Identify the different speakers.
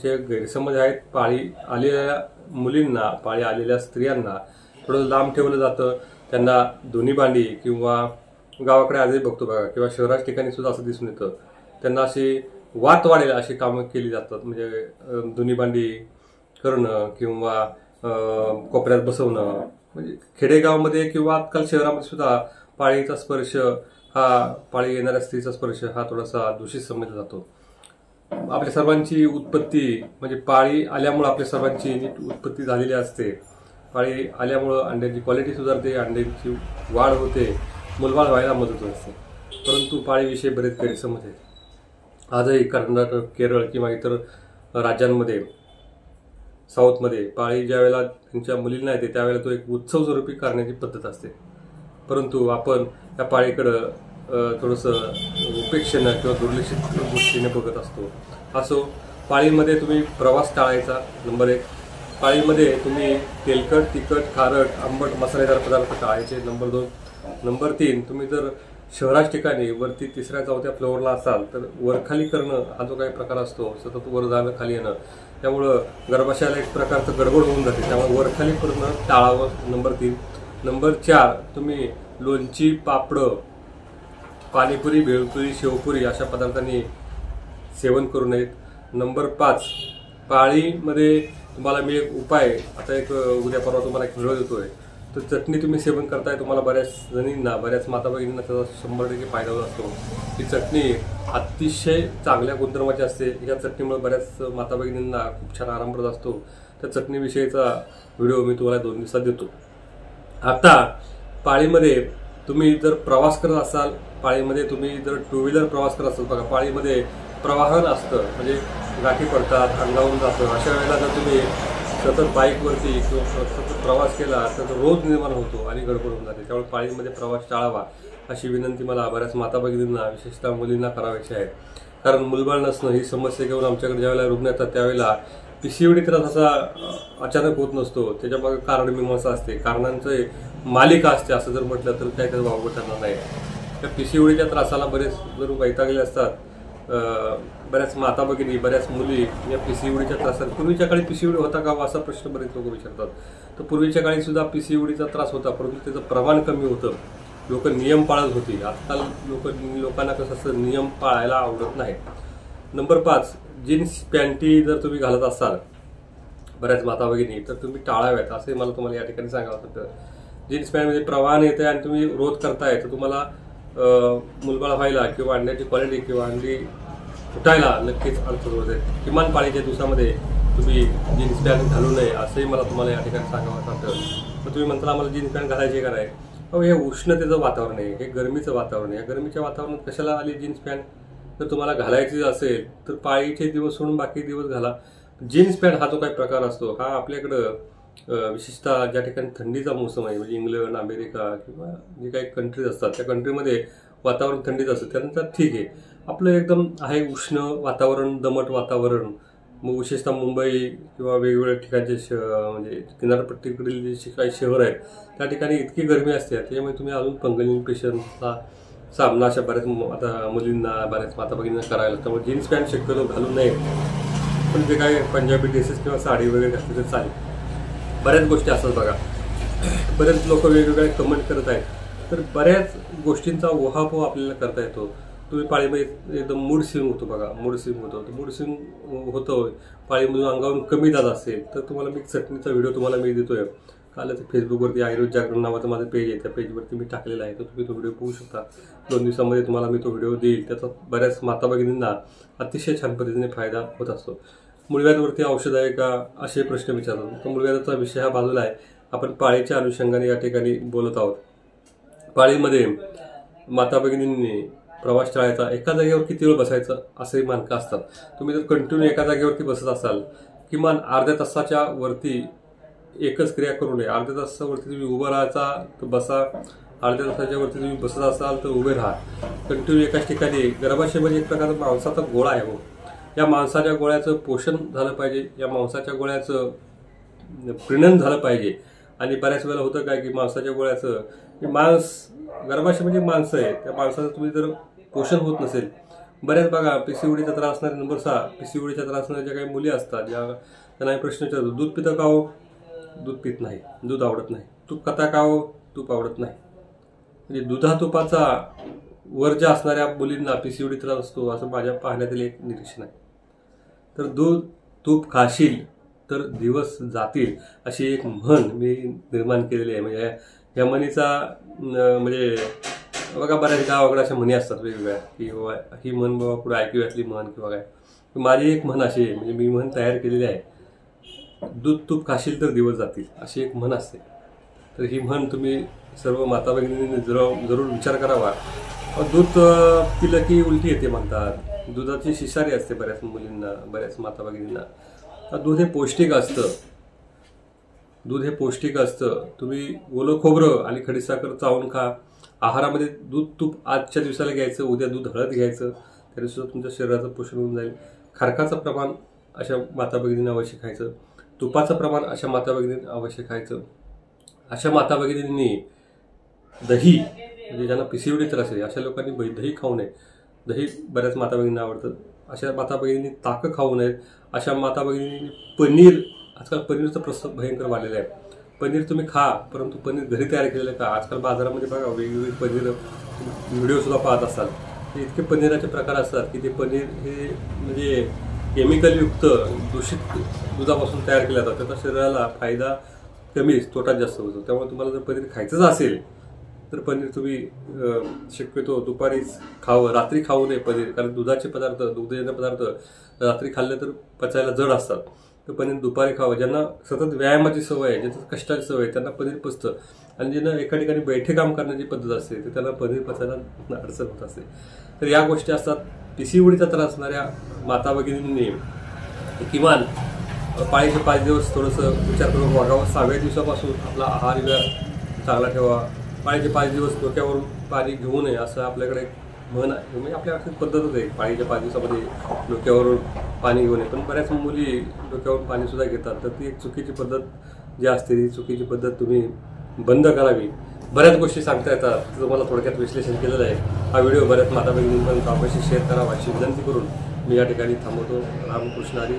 Speaker 1: जे गैरसमज आहेत, पाळी आलेल्या मुलींना, पाळी आलेल्या स्त्रियांना थोडं लांब ठेवलं जातं. त्यांना दोन्ही भांडी किंवा गावाकडे आजही बघतो बघा किंवा शहराच्या ठिकाणी सुद्धा असं दिसून येतं, त्यांना अशी वात वाढेल अशी कामं केली जातात. म्हणजे दोन्ही भांडी करणं किंवा कोपऱ्यात बसवणं. म्हणजे खेडेगावामध्ये किंवा आजकाल शहरामध्ये सुद्धा पाळीचा स्पर्श हा, पाळी येणाऱ्या स्त्रीचा स्पर्श हा थोडासा दूषित समजला जातो. आपल्या सर्वांची उत्पत्ती म्हणजे पाळी आल्यामुळे आपल्या सर्वांची नीट उत्पत्ती झालेली असते. पाळी आल्यामुळं अंड्यांची क्वालिटी सुधारते, अंड्यांची वाढ होते, मुलबाळ व्हायला मदत होते. परंतु पाळीविषयी बरेच गैरसमज आहेत. आजही कर्नाटक, केरळ किंवा इतर राज्यांमध्ये, साऊथमध्ये पाळी ज्या वेळेला त्यांच्या मुलींना येते त्यावेळेला तो एक उत्सव स्वरूपी करण्याची पद्धत असते. परंतु आपण त्या पाळीकडं थोडंसं उपेक्षेनं किंवा दुर्लक्षित दृष्टीने बघत असतो. असो, पाळीमध्ये तुम्ही प्रवास टाळायचा. नंबर 1, पाळीमध्ये तुम्ही तेलकट, तिखट, खारट, आंबट, मसालेदार पदार्थ टाळायचे. नंबर 2, नंबर 3, तुम्ही जर शहराच्या ठिकाणी वरती 3ऱ्या-4थ्या फ्लोअरला असाल तर वरखाली करणं हा जो काही प्रकार असतो, सतत वर जाणं खाली येणं, त्यामुळं गर्भाशयाला एक प्रकारचं गडबड होऊन जाते. त्यामुळे वरखाली करणं टाळावं. नंबर 3. नंबर 4, तुम्ही लोणची, पापडं, पाणीपुरी, भेळपुरी, शेवपुरी अशा पदार्थांनी सेवन करू नयेत. नंबर 5, पाळीमध्ये तुम्हाला मी एक उपाय, आता एक उद्या परवा तुम्हाला एक व्हिडिओ देतोय, तर चटणी तुम्ही सेवन करताय. तुम्हाला बऱ्याच जणींना, बऱ्याच माता भगिनींना त्याचा 100% फायदा होत असतो. ही चटणी अतिशय चांगल्या गुणधर्माची असते. या चटणीमुळे बऱ्याच माता भगिनींना खूप छान आराम पडत असतो. त्या चटणीविषयीचा व्हिडिओ मी तुम्हाला 2 दिवसात देतो. आता पाळीमध्ये तुम्ही जर प्रवास करत असाल, पाळीमध्ये तुम्ही जर 2 व्हीलर प्रवास करत असाल, बघा पाळीमध्ये प्रवाहन असतं, म्हणजे गाठी पडतात, अंगावून जातं. अशा वेळेला जर तुम्ही सतत बाईकवरती किंवा सतत प्रवास केला तर रोज निर्माण होतो आणि गडबड होऊन जाते. त्यामुळे पाळीमध्ये प्रवास टाळावा अशी विनंती मला बऱ्याच माता भगिनींना, विशेषतः मुलींना करायची आहे. कारण मुलबाळ नसणं ही समस्या घेऊन आमच्याकडे ज्यावेळेला रुग्ण येतात त्यावेळेला PCOD त्रास असा अचानक होत नसतो. त्याच्यामागे कारण मीमांसा असते, कारणांचं मालिका असते. असं जर म्हटलं तर काय त्याचं वावगं ठरणार नाही. त्या PCODच्या त्रासाला बरेच जर वैतागले असतात, बऱ्याच माता भगिनी, बऱ्याच मुली या PCODच्या त्रासात. पूर्वीच्या काळी PCOD होता का असा प्रश्न बरेच लोक विचारतात. तर पूर्वीच्या काळी सुद्धा PCODचा त्रास होता, परंतु त्याचं प्रमाण कमी होतं. लोक नियम पाळत होती. आजकाल लोकांना कसं असं नियम पाळायला आवडत नाही. नंबर 5, जीन्स पॅन्टी जर तुम्ही घालत असाल बऱ्याच माता भगिनी, तर तुम्ही टाळाव्यात असं मला तुम्हाला या ठिकाणी सांगावं वाटतं. जीन्स पॅन्टमध्ये प्रवाहन येते आणि तुम्ही रोध करताय तर तुम्हाला मुलबाळ व्हायला किंवा अंड्याची क्वालिटी किंवा अंडी फुटायला नक्कीच अर्थ होत आहे. किमान पाळीच्या दिवसामध्ये तुम्ही जीन्स पॅन्ट घालू नये असंही मला तुम्हाला या ठिकाणी सांगावं वाटतं. तर तुम्ही म्हणता आम्हाला जीन्स पॅन्ट घालायची का नाही? हे उष्णतेचं वातावरण आहे, हे गरमीचं वातावरण आहे. या गरमीच्या वातावरणात कशाला आली जीन्स पॅन्ट? जर तुम्हाला घालायची असेल तर पाळीचे दिवस सोडून बाकी दिवस घाला. जीन्स पॅन्ट हा जो काही प्रकार असतो हा आपल्याकडं विशेषतः ज्या ठिकाणी थंडीचा मोसम आहे, म्हणजे इंग्लंड, अमेरिका किंवा जे काही कंट्रीज असतात त्या कंट्रीमध्ये वातावरण थंडीचं असतं, त्यानंतर ठीक आहे. आपलं एकदम आहे उष्ण वातावरण, दमट वातावरण. मग विशेषतः मुंबई किंवा वेगवेगळ्या ठिकाणचे म्हणजे किनारपट्टीकडील जे काही शहर आहेत त्या ठिकाणी इतकी गरमी असते, त्याच्यामुळे तुम्ही अजून फंगल इन्फेक्शनचा सामना अशा बऱ्याच आता मुलींना, बऱ्याच माता भगिनींना करायला. त्यामुळे जीन्स पॅन्ट शक्यतो घालू नये. पण जे काय पंजाबी ड्रेसेस किंवा साडी वगैरे घातली तर चालेल. बऱ्याच गोष्टी असतात बघा. बरेच लोक वेगवेगळे कमेंट करत आहेत, तर बऱ्याच गोष्टींचा उहापोह आपल्याला करता येतो. तुम्ही पाळीमध्ये एकदम मूड स्विंग होतो बघा, मूड स्विंग होतो. तर मूड स्विंग होतं पाळीमधून, अंगावरून कमी दाद असेल तर तुम्हाला मी चटणीचा व्हिडिओ तुम्हाला मी देतोय. कालच फेसबुकवरती आयुर्वेद जागरण नावाचं माझं पेज आहे, त्या पेजवरती मी टाकलेला आहे. तर तुम्ही तो व्हिडिओ पाहू शकता. 2 दिवसामध्ये तुम्हाला मी तो व्हिडिओ देईल. त्याचा बऱ्याच माता भगिनींना अतिशय छान पद्धतीने फायदा होत असतो. मूळव्याधावरती औषध आहे का असे प्रश्न विचारतात. तर मूळव्याधाचा विषय हा बाजूला आहे, आपण पाळीच्या अनुषंगाने या ठिकाणी बोलत आहोत. पाळीमध्ये माता भगिनींनी प्रवास टाळायचा. एका जागेवर किती वेळ बसायचं असे मानकं असतात. तुम्ही जर कंटिन्यू एका जागेवरती बसत असाल, किमान अर्ध्या तासाच्या वरती एकच क्रिया करू नये. अर्ध्या तासावरती तुम्ही उभं राहायचा तर बसा, अर्ध्या तासाच्या वरती तुम्ही बसत असाल तर उभे राहा. कंटिन्यू एकाच ठिकाणी. गर्भाशय म्हणजे एक प्रकारचा मांसाचा गोळा आहे. या मांसाच्या गोळ्याचं पोषण झालं पाहिजे, या मांसाच्या गोळ्याचं प्रीणन झालं पाहिजे. आणि बऱ्याच वेळेला होतं काय की मांसाच्या गोळ्याचं मांस, गर्भाशय म्हणजे मांस आहे, त्या मांसाचं तुम्ही जर पोषण होत नसेल, बऱ्याच बघा पीसीओडीचा त्रास असणारे नंबर 6 पीसीओडीचा त्रास असणाऱ्या ज्या काही मुली असतात ज्या त्यांना एक प्रश्न विचारतो, दूध पितं का हो? दूध पित नाही, दूध आवडत नाही. तूप खाता का हो? तूप आवडत नाही. म्हणजे दुधातुपाचा वर्ज्य असणाऱ्या मुलींना पीसीओडी त्रास असतो असं माझ्या पाहण्यातील एक निरीक्षण आहे. तर दूध तूप खाशील तर दिवस जातील अशी एक म्हण मी निर्माण केलेली आहे. म्हणजे या म्हणीचा म्हणजे बघा बऱ्याच गावाकडे अशा म्हणी असतात वेगवेगळ्या की बाबा ही म्हण बाबा पुढे ऐकूयातली म्हण किंवा काय. माझी एक म्हण अशी आहे, म्हणजे मी म्हण तयार केलेली आहे, दूध तूप खाशील तर दिवस जातील अशी एक म्हण असते. तर ही म्हण तुम्ही सर्व माता भगिनींनी जरूर विचार करावा. दूध पिलं की उलटी येते म्हणतात, दुधाची शिसारी असते बऱ्याच मुलींना, बऱ्याच माता भगिनींना. दूध हे पौष्टिक असतं, दूध हे पौष्टिक असतं. तुम्ही ओलं खोबरं आणि खडीसाखर चावून खा. आहारामध्ये दूध तूप आजच्या दिवसाला घ्यायचं, उद्या दूध हळद घ्यायचं, तरी सुद्धा तुमच्या शरीराचं पोषण होऊन जाईल. खारकाचं प्रमाण अशा माता भगिनींना अवश्य खायचं. तुपाचं प्रमाण अशा माता भगिनींना अवश्य खायचं. अशा माता भगिनींनी दही, म्हणजे ज्यांना पीसीओडी त्रास आहे अशा लोकांनी दही खाऊ नये. दही बऱ्याच माता भगिनींना आवडतं. अशा माता भगिनींनी ताकं खाऊ नयेत. अशा माता भगिनींनी पनीर, आजकाल पनीरचं प्रस्ताव भयंकर वाढलेलं आहे. पनीर तुम्ही खा, परंतु पनीर घरी तयार केलेलं का. आजकाल बाजारामध्ये बघा वेगवेगळे पनीर व्हिडिओ सुद्धा पाहत असाल. ते इतके पनीराचे प्रकार असतात की ते पनीर हे म्हणजे केमिकलयुक्त दूषित दुधापासून तयार केलं जातं. त्याचा शरीराला फायदा कमीच, तोटा जास्त होतो. त्यामुळे तुम्हाला जर पनीर खायचंच असेल तर पनीर तुम्ही शक्यतो दुपारीच खावं, रात्री खाऊ नये पनीर. कारण दुधाचे पदार्थ, दुग्धजन्य पदार्थ रात्री खाल्ले तर पचायला जड असतात. तर पनीर दुपारी खावं. ज्यांना सतत व्यायामाची सवय आहे, ज्यांना कष्टाची सवय आहे त्यांना पनीर पचतं. आणि ज्यांना एका ठिकाणी बैठे काम करण्याची पद्धत असते तर त्यांना पनीर पचायला अडचण होत असते. तर या गोष्टी असतात. पीसीओडीचा त्रास असणाऱ्या माता भगिनींनी किमान पाळीचे 5 दिवस थोडंसं विचार करून वागावं. 6व्या दिवसापासून आपला आहार विहार चांगला ठेवा. पाळीचे 5 दिवस डोक्यावरून पाणी घेऊ नये असं आपल्याकडे म्हण आहे. म्हणजे आपल्याकडे पद्धतच आहे, पाळीच्या 5 दिवसामध्ये डोक्यावरून पाणी घेऊ नये. पण बऱ्याच मुली डोक्यावरून पाणीसुद्धा घेतात. तर ती एक चुकीची पद्धत जी असते, ती चुकीची पद्धत तुम्ही बंद करावी. बऱ्याच गोष्टी सांगता येतात, तुम्हाला थोडक्यात विश्लेषण केलेलं आहे. हा व्हिडिओ बऱ्याच माता भगिनींपर्यंत अवश्य शेअर करावा अशी विनंती करून मी या ठिकाणी थांबवतो. रामकृष्ण हरी.